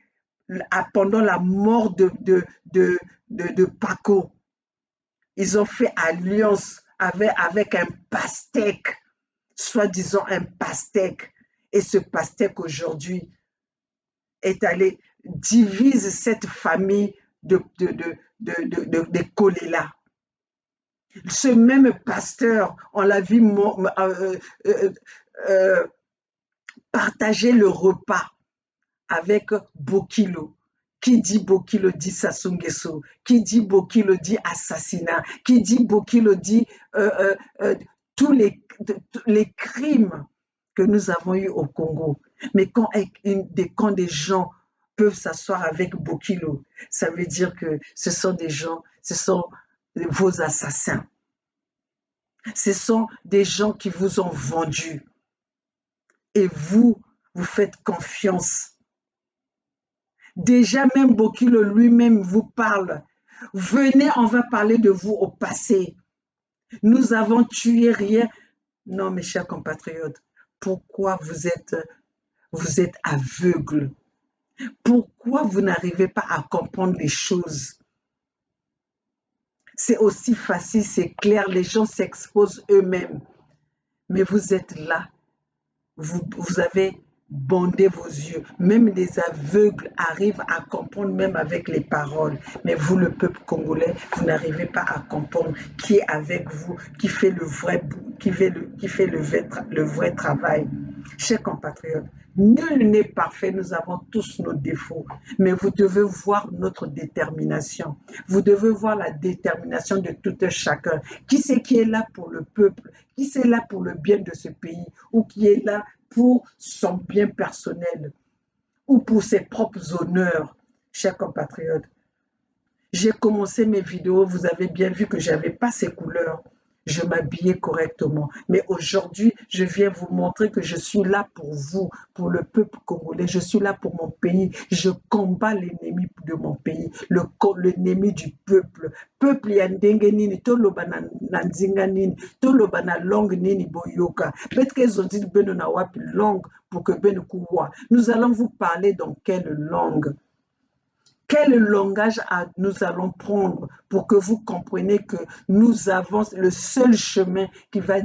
pendant la mort de Paco. Ils ont fait alliance avec un pastèque, soi-disant un pastèque. Et ce pastèque aujourd'hui est allé divise cette famille de Kolela. Ce même pasteur, on l'a vu partager le repas avec Bokilo. Qui dit Bokilo dit Sassou Nguesso. Qui dit Bokilo dit assassinat. Qui dit Bokilo dit tous les crimes que nous avons eus au Congo. Mais quand des gens peuvent s'asseoir avec Bokilo, ça veut dire que ce sont des gens, ce sont vos assassins. Ce sont des gens qui vous ont vendu. Et vous faites confiance. Déjà même Bokilo lui-même vous parle. Venez, on va parler de vous au passé. Nous avons tué rien. Non, mes chers compatriotes, pourquoi vous êtes aveugles? Pourquoi vous n'arrivez pas à comprendre les choses? C'est aussi facile, c'est clair, les gens s'exposent eux-mêmes. Mais vous êtes là, vous avez bandé vos yeux. Même les aveugles arrivent à comprendre même avec les paroles. Mais vous, le peuple congolais, vous n'arrivez pas à comprendre qui est avec vous, qui fait le vrai travail. Chers compatriotes, nul n'est parfait, nous avons tous nos défauts, mais vous devez voir notre détermination. Vous devez voir la détermination de tout un chacun. Qui c'est qui est là pour le peuple? Qui c'est là pour le bien de ce pays? Ou qui est là pour son bien personnel? Ou pour ses propres honneurs? Chers compatriotes, j'ai commencé mes vidéos, vous avez bien vu que je n'avais pas ces couleurs. Je m'habillais correctement. Mais aujourd'hui, je viens vous montrer que je suis là pour vous, pour le peuple congolais. Je suis là pour mon pays. Je combats l'ennemi de mon pays, l'ennemi du peuple. Peuple yandenge nini, toloba na nzinga nini, toloba na langue nini boyoka. Peut-être qu'ils ont dit beno na wapi langue pour que beno kuwa. Nous allons vous parler dans quelle langue? Quel langage nous allons prendre pour que vous compreniez que nous avons le seul chemin qui va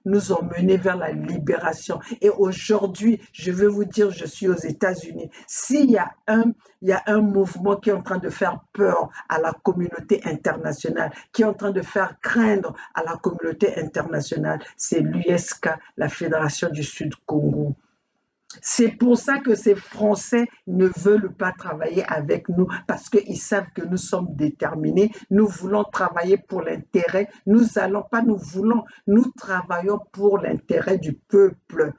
nous emmener vers la libération. Et aujourd'hui, je veux vous dire, je suis aux États-Unis. S'il y a un mouvement qui est en train de faire peur à la communauté internationale, qui est en train de faire craindre à la communauté internationale, c'est l'USK, la Fédération du Sud Congo. C'est pour ça que ces Français ne veulent pas travailler avec nous parce qu'ils savent que nous sommes déterminés. Nous voulons travailler pour l'intérêt. Nous travaillons pour l'intérêt du peuple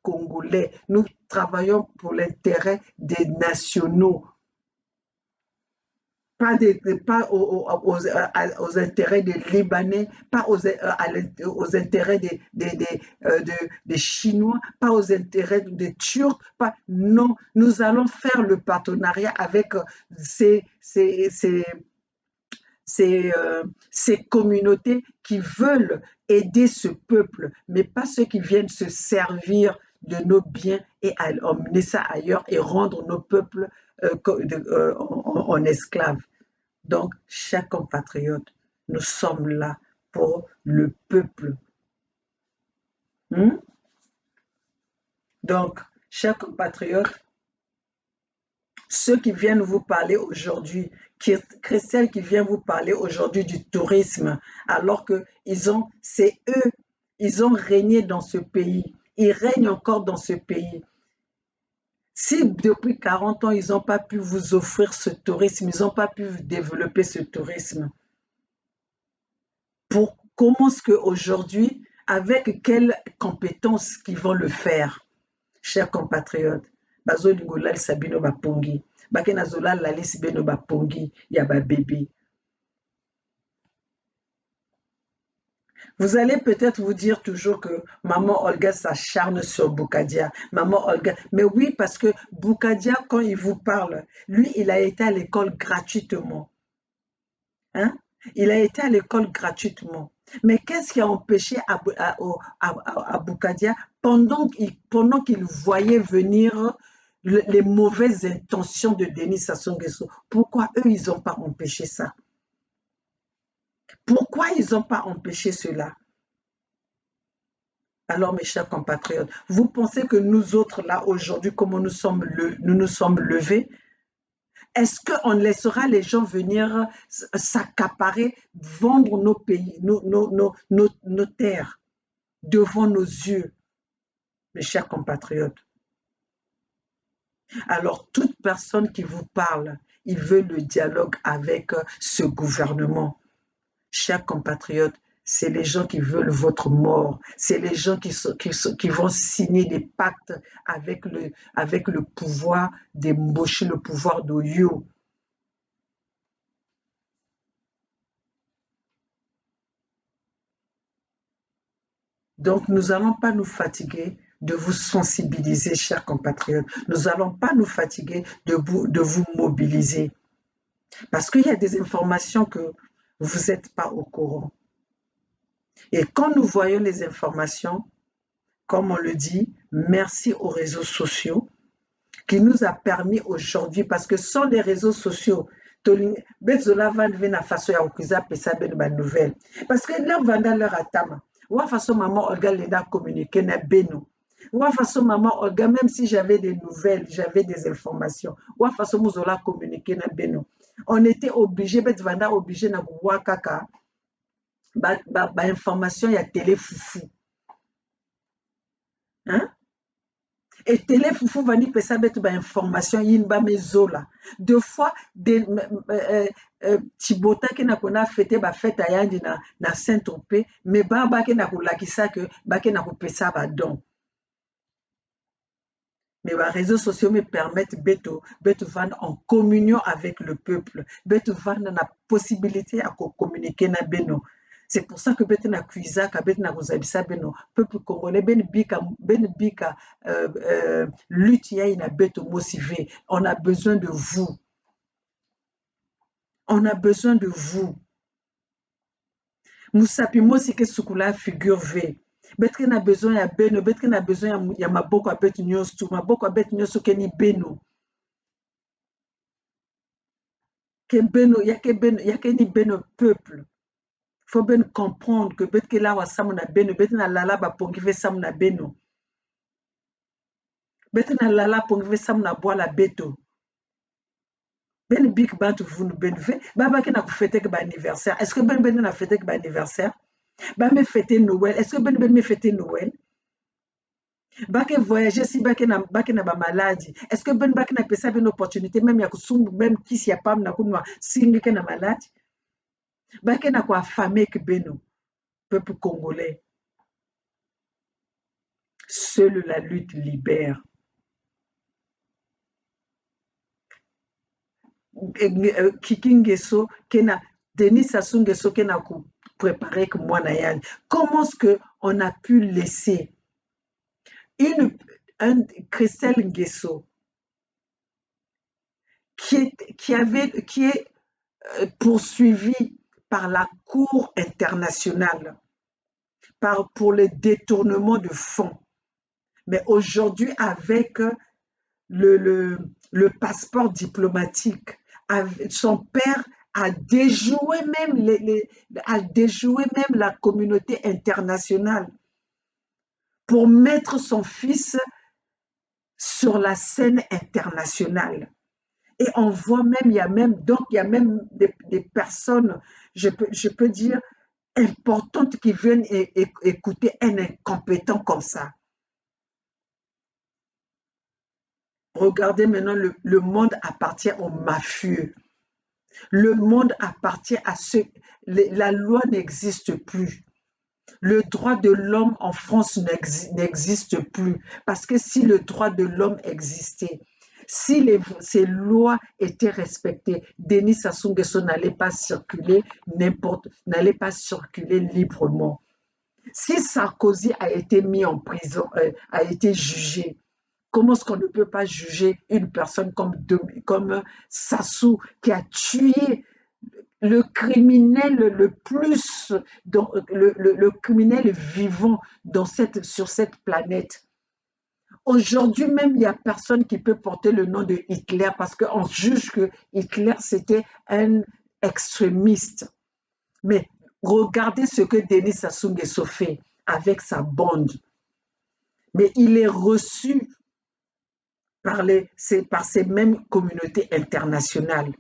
congolais. Nous travaillons pour l'intérêt des nationaux. Pas aux intérêts des Libanais, pas aux intérêts des Chinois, pas aux intérêts des Turcs. Non, nous allons faire le partenariat avec ces communautés qui veulent aider ce peuple, mais pas ceux qui viennent se servir de nos biens et emmener ça ailleurs et rendre nos peuples en esclaves. Donc, chers compatriotes, nous sommes là pour le peuple. Donc, chers compatriotes, ceux qui viennent vous parler aujourd'hui, Christelle qui vient vous parler aujourd'hui du tourisme, alors que c'est eux, ils ont régné dans ce pays, ils règnent encore dans ce pays. Si depuis 40 ans, ils n'ont pas pu vous offrir ce tourisme, ils n'ont pas pu développer ce tourisme, comment est-ce qu'aujourd'hui, avec quelles compétences qu'ils vont le faire? Chers compatriotes, bazolingolal sabino bapongi, bakenazola lalisi beno bapongi ya ba bébé. Vous allez peut-être vous dire toujours que maman Olga s'acharne sur Boukadia. Maman Olga, mais oui, parce que Boukadia, quand il vous parle, lui, il a été à l'école gratuitement. Hein? Il a été à l'école gratuitement. Mais qu'est-ce qui a empêché à Boukadia, pendant qu'il voyait venir les mauvaises intentions de Denis Sassou Nguesso, pourquoi eux, ils n'ont pas empêché ça? Pourquoi ils n'ont pas empêché cela? Alors, mes chers compatriotes, vous pensez que nous autres, là, aujourd'hui, comment nous nous sommes levés? Est-ce qu'on laissera les gens venir s'accaparer, vendre nos pays, nos terres devant nos yeux, mes chers compatriotes? Alors, toute personne qui vous parle, il veut le dialogue avec ce gouvernement. Chers compatriotes, c'est les gens qui veulent votre mort. C'est les gens qui vont signer des pactes avec le pouvoir d'Emboshi, le pouvoir d'Oyo. Donc, nous n'allons pas nous fatiguer de vous sensibiliser, chers compatriotes. Nous n'allons pas nous fatiguer de vous mobiliser. Parce qu'il y a des informations que vous n'êtes pas au courant. Et quand nous voyons les informations, comme on le dit, merci aux réseaux sociaux qui nous a permis aujourd'hui, parce que sans les réseaux sociaux, Bezola van vena façon ya okuza pesa ben ba nouvelle. Parce que là, vanda leur atama. Wa façon maman Olga leda communiquer na beno. Wa façon maman Olga, même si j'avais des nouvelles, j'avais des informations. Wa façon muzola communiquer na beno. On était obligé, bet vanda obligé na wakaka. Ba information ya télé foufou. Hein? Et télé foufou vani pesa betu ba information yin ba mezola. Deux fois Tibota ki na kona fete ba fete ayandi na Saint-Tropez, mais ba ke na kolakisa que ba ke na kopesa ba don. Mais les réseaux sociaux me permettent beto van en communion avec le peuple. Beto van na possibilité à communiquer na beno. C'est pour ça que beto na kuizaka, beto na kozabisa beno. Peuple congolais ben bika lutte na beto motivé. On a besoin de vous. On a besoin de vous. Musapi Mosike Sukula figure V. Betke na besoin ya beno, betke na besoin ya maboko a betu nyosu, maboko a betu nyosu keni beno. Que beno, ya ke ni beno peuple. Faut ben comprendre que betke la wa samu na beno, betke na lala ba pongive samu na beno. Betke na lala pongive samu na bois la beto. Ben big bantu vunu ben ve, baba ke na fêter que ba anniversaire. Est-ce que ben na fêter que ba anniversaire? Ba me fêter Noël. Est-ce que ben me fêter Noël? Bake voyager si bake na ba maladie. Est-ce que ben bake na pesa une opportunité même ya kusumbu même kisi ya pam na kunwa singi ke na maladie? Bake na kwa affamé que beno peuple congolais. Seule la lutte libère. Kikingeso kena Denis Sassou Nguesso kena ku préparer que moi na yani. Comment est-ce que on a pu laisser un Christelle Nguesso qui est poursuivi par la Cour internationale pour le détournement de fonds. Mais aujourd'hui, avec le passeport diplomatique, son père a déjoué même la communauté internationale pour mettre son fils sur la scène internationale. Et on voit même, il y a même des personnes, je peux dire, importantes qui viennent écouter un incompétent comme ça. Regardez maintenant, le monde appartient aux mafieux. Le monde appartient à ceux... La loi n'existe plus. Le droit de l'homme en France n'existe plus. Parce que si le droit de l'homme existait, si ces lois étaient respectées, Denis Sassou Nguesso n'allait pas circuler librement. Si Sarkozy a été mis en prison, a été jugé, comment est-ce qu'on ne peut pas juger une personne comme Sassou qui a tué le criminel le plus, le criminel vivant sur cette planète? Aujourd'hui même, il n'y a personne qui peut porter le nom de Hitler parce qu'on juge que Hitler, c'était un extrémiste. Mais Regardez ce que Denis Sassou Nguesso fait avec sa bande. Mais il est reçu par ces mêmes communautés internationales.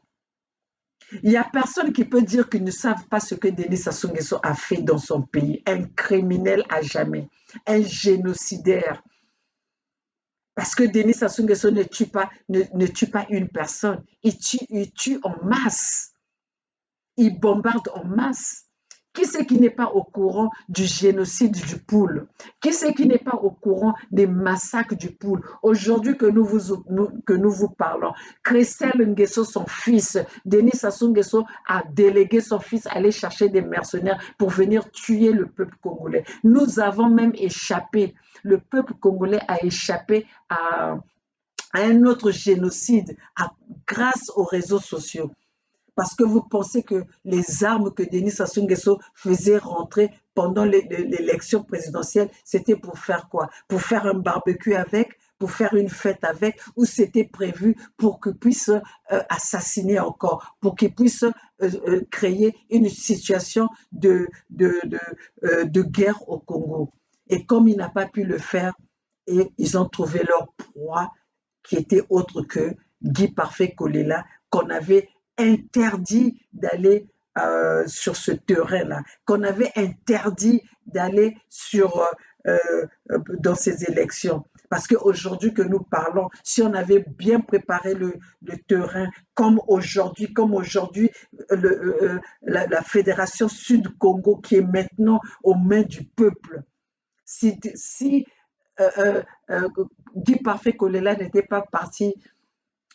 Il n'y a personne qui peut dire qu'ils ne savent pas ce que Denis Sassou Nguesso a fait dans son pays. Un criminel à jamais, un génocidaire. Parce que Denis Sassou Nguesso ne tue pas une personne. Il tue en masse. Il bombarde en masse. Qui c'est qui n'est pas au courant du génocide du Poul? Qui c'est qui n'est pas au courant des massacres du Poul? Aujourd'hui que nous vous parlons, Christelle Nguesso, son fils, Denis Sassou Nguesso a délégué son fils à aller chercher des mercenaires pour venir tuer le peuple congolais. Nous avons même échappé, le peuple congolais a échappé à un autre génocide grâce aux réseaux sociaux. Parce que vous pensez que les armes que Denis Sassou Nguesso faisait rentrer pendant l'élection présidentielle, c'était pour faire quoi? Pour faire un barbecue avec? Pour faire une fête avec? Ou c'était prévu pour qu'il puisse assassiner encore? Pour qu'il puisse créer une situation de guerre au Congo? Et comme il n'a pas pu le faire, et ils ont trouvé leur proie qui était autre que Guy Parfait Kolela, qu'on avait interdit d'aller sur ce terrain-là, qu'on avait interdit d'aller dans ces élections. Parce qu'aujourd'hui que nous parlons, si on avait bien préparé le terrain, comme aujourd'hui la Fédération Sud-Congo qui est maintenant aux mains du peuple, si Guy Parfait Kolela n'était pas parti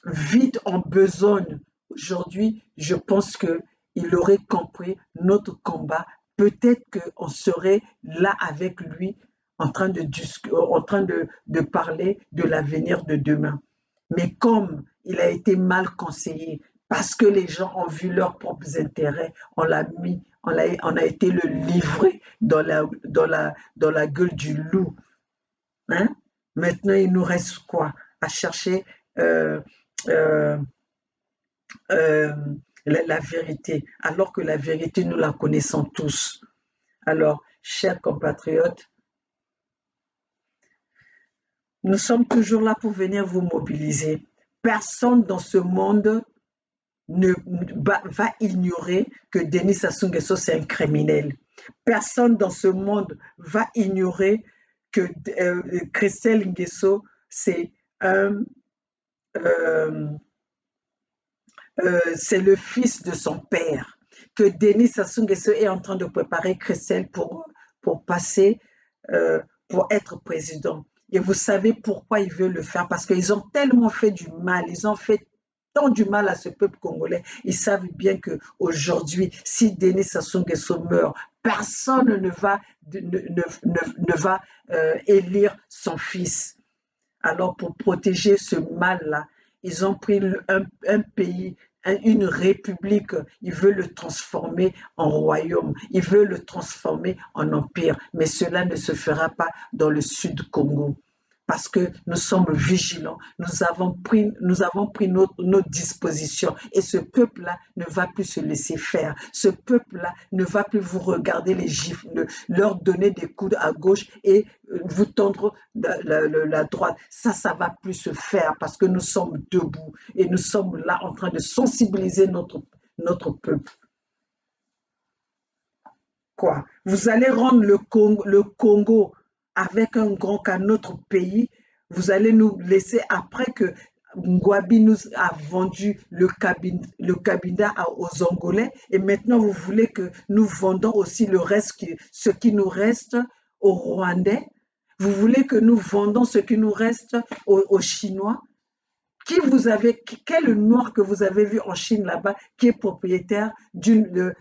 vite en besogne aujourd'hui, je pense qu'il aurait compris notre combat. Peut-être qu'on serait là avec lui en train de parler de l'avenir de demain. Mais comme il a été mal conseillé, parce que les gens ont vu leurs propres intérêts, on a été le livré dans la gueule du loup. Hein? Maintenant, il nous reste quoi? À chercher euh, euh, euh, la vérité, alors que la vérité, nous la connaissons tous. Alors, chers compatriotes, nous sommes toujours là pour venir vous mobiliser. Personne dans ce monde va ignorer que Denis Sassou Nguesso, c'est un criminel. Personne dans ce monde va ignorer que Christelle Nguesso, c'est le fils de son père, que Denis Sassou Nguesso est en train de préparer Christelle pour passer, pour être président. Et vous savez pourquoi il veut le faire? Parce qu'ils ont tellement fait du mal, ils ont fait tant du mal à ce peuple congolais. Ils savent bien qu'aujourd'hui, si Denis Sassou Nguesso meurt, personne ne va élire son fils. Alors, pour protéger ce mal-là, ils ont pris un pays, une république, ils veulent le transformer en royaume, ils veulent le transformer en empire, mais cela ne se fera pas dans le sud Congo. Parce que nous sommes vigilants, nous avons pris nos dispositions et ce peuple-là ne va plus se laisser faire. Ce peuple-là ne va plus vous regarder les gifles, leur donner des coups à gauche et vous tendre la droite. Ça va plus se faire parce que nous sommes debout et nous sommes là en train de sensibiliser notre peuple. Quoi? Vous allez rendre le Congo avec un grand cas notre pays, vous allez nous laisser après que Ngouabi nous a vendu le cabinda aux Angolais et maintenant vous voulez que nous vendons aussi ce qui nous reste aux Rwandais. Vous voulez que nous vendons ce qui nous reste aux Chinois. Quel noir que vous avez vu en Chine là-bas qui est propriétaire d'une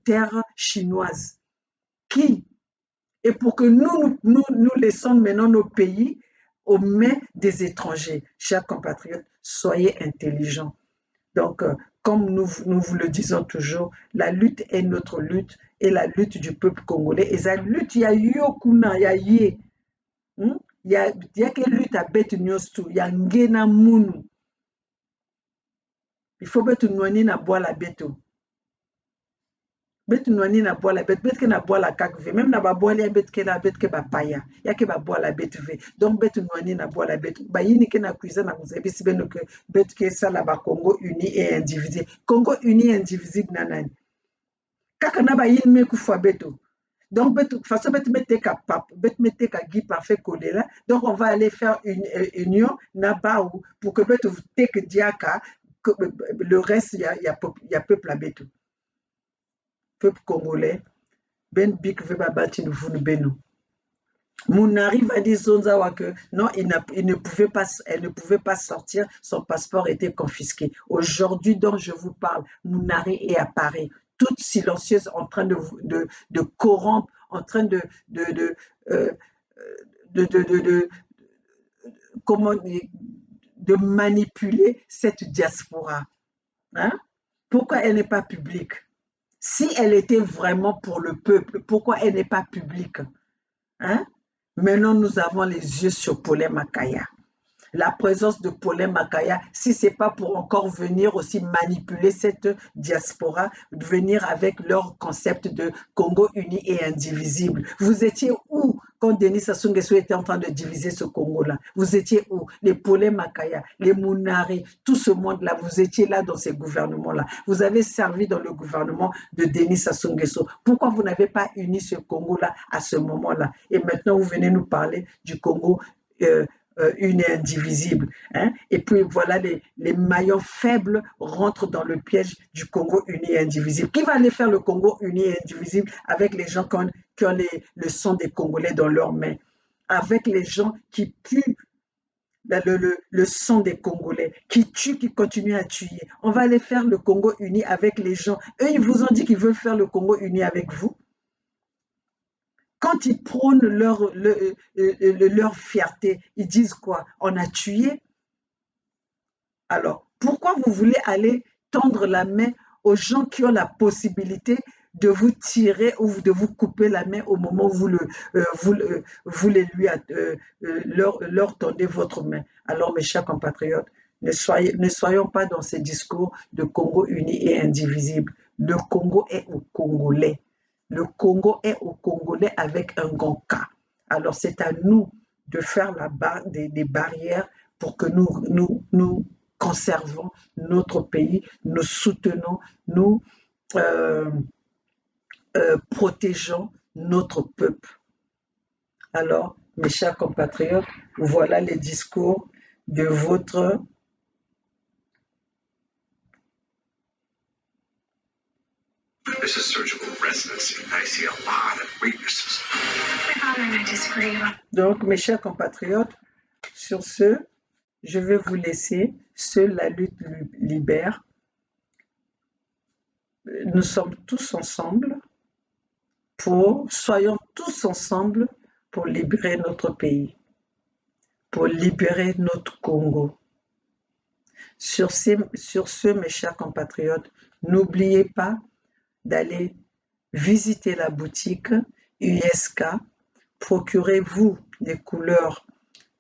terre chinoise? Qui? Et pour que nous laissons maintenant nos pays aux mains des étrangers. Chers compatriotes, soyez intelligents. Donc, comme nous vous le disons toujours, la lutte est notre lutte et la lutte du peuple congolais. Et la lutte, il y a yokuna, il y a yé. Il y a quelle lutte à bête nyonso, il y a ngena munu. Il faut bête noigner na bois la bête. Bet noani na bois la bet ke na bois la kak ve. Même na ba bois la bet ke ba paya. Ya ke ba bois la bet ve. Donc bet noani na bois la bet. Ba yini ke na cuisine na muzebi si beno ke bet ke ça la ba Congo uni et indivisible. Congo uni et indivisible nanani. Kaka na ba yini me ku fwa beto. Donc, façon, bet mette ka pap, bet mette ka gi parfait collé là. Donc, on va aller faire une union là-bas pour que bet te que diaka, le reste, il y a peuple à beto. Peuple congolais, ben bik ve babati nous vunu beno. Mounari va dire Zonzawa que non, elle ne pouvait pas sortir, son passeport était confisqué. Aujourd'hui, dont je vous parle, Mounari est à Paris, toute silencieuse, en train de corrompre, en train euh, de, de, de, de, comment, de manipuler cette diaspora. Hein? Pourquoi elle n'est pas publique? Si elle était vraiment pour le peuple, pourquoi elle n'est pas publique? Hein? Maintenant, nous avons les yeux sur Paulin Makaya. La présence de Paulin Makaya, si ce n'est pas pour encore venir aussi manipuler cette diaspora, venir avec leur concept de Congo uni et indivisible. Vous étiez où quand Denis Sassou Nguesso était en train de diviser ce Congo-là? Vous étiez où? Les Paulin Makaya, les Mounari, tout ce monde-là, vous étiez là dans ces gouvernements-là. Vous avez servi dans le gouvernement de Denis Sassou Nguesso. Pourquoi vous n'avez pas uni ce Congo-là à ce moment-là? Et maintenant, vous venez nous parler du Congo une et indivisible. Hein? Et puis voilà, les maillons faibles rentrent dans le piège du Congo uni et indivisible. Qui va aller faire le Congo uni et indivisible avec les gens qui ont le sang des Congolais dans leurs mains? Avec les gens qui puent le sang des Congolais, qui tuent, qui continuent à tuer. On va aller faire le Congo uni avec les gens. Eux, ils vous ont dit qu'ils veulent faire le Congo uni avec vous. Quand ils prônent leur fierté, ils disent quoi? On a tué. Alors, pourquoi vous voulez aller tendre la main aux gens qui ont la possibilité de vous tirer ou de vous couper la main au moment où leur tendez votre main? Alors, mes chers compatriotes, ne soyons pas dans ces discours de Congo uni et indivisible. Le Congo est aux Congolais. Le Congo est aux Congolais avec un grand K. Alors, c'est à nous de faire des barrières pour que nous conservons notre pays, nous soutenons, nous protégeons notre peuple. Alors, mes chers compatriotes, voilà les discours de votre This is surgical residency. I see a lot of weaknesses. Donc, mes chers compatriotes, sur ce, je vais vous laisser. Seule la lutte libère. Nous sommes tous ensemble soyons tous ensemble pour libérer notre pays, pour libérer notre Congo. Sur ce, mes chers compatriotes, n'oubliez pas d'aller visiter la boutique USK. Procurez-vous les couleurs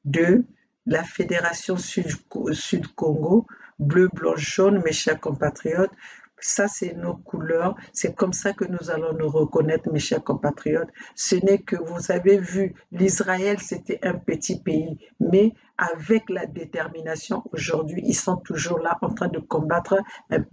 de la Fédération Sud-Congo, bleu, blanc, jaune, mes chers compatriotes. Ça, c'est nos couleurs. C'est comme ça que nous allons nous reconnaître, mes chers compatriotes. Ce n'est que, vous avez vu, l'Israël, c'était un petit pays, mais avec la détermination, aujourd'hui, ils sont toujours là en train de combattre le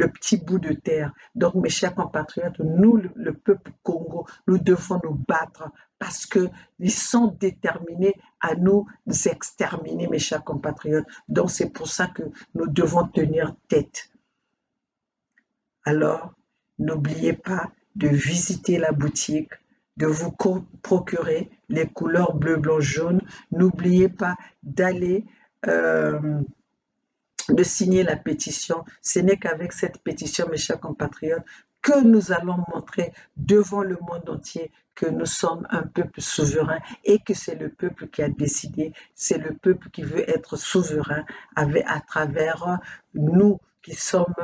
petit bout de terre. Donc, mes chers compatriotes, nous, le peuple Congo, nous devons nous battre parce qu'ils sont déterminés à nous exterminer, mes chers compatriotes. Donc, c'est pour ça que nous devons tenir tête. Alors, n'oubliez pas de visiter la boutique, de vous procurer les couleurs bleu, blanc, jaune. N'oubliez pas d'aller de signer la pétition. Ce n'est qu'avec cette pétition, mes chers compatriotes, que nous allons montrer devant le monde entier que nous sommes un peuple souverain et que c'est le peuple qui a décidé, c'est le peuple qui veut être souverain à travers nous qui sommes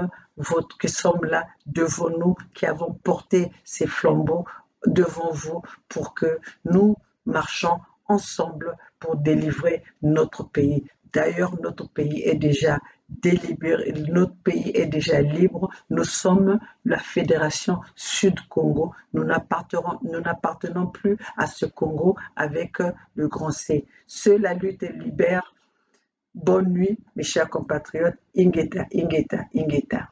là devant nous, qui avons porté ces flambeaux devant vous pour que nous marchons ensemble pour délivrer notre pays. D'ailleurs, notre pays est déjà délibéré, notre pays est déjà libre. Nous sommes la Fédération Sud-Congo. Nous n'appartenons plus à ce Congo avec le grand C. Seule la lutte libère. Bonne nuit, mes chers compatriotes. Ingeta, Ingeta, Ingeta.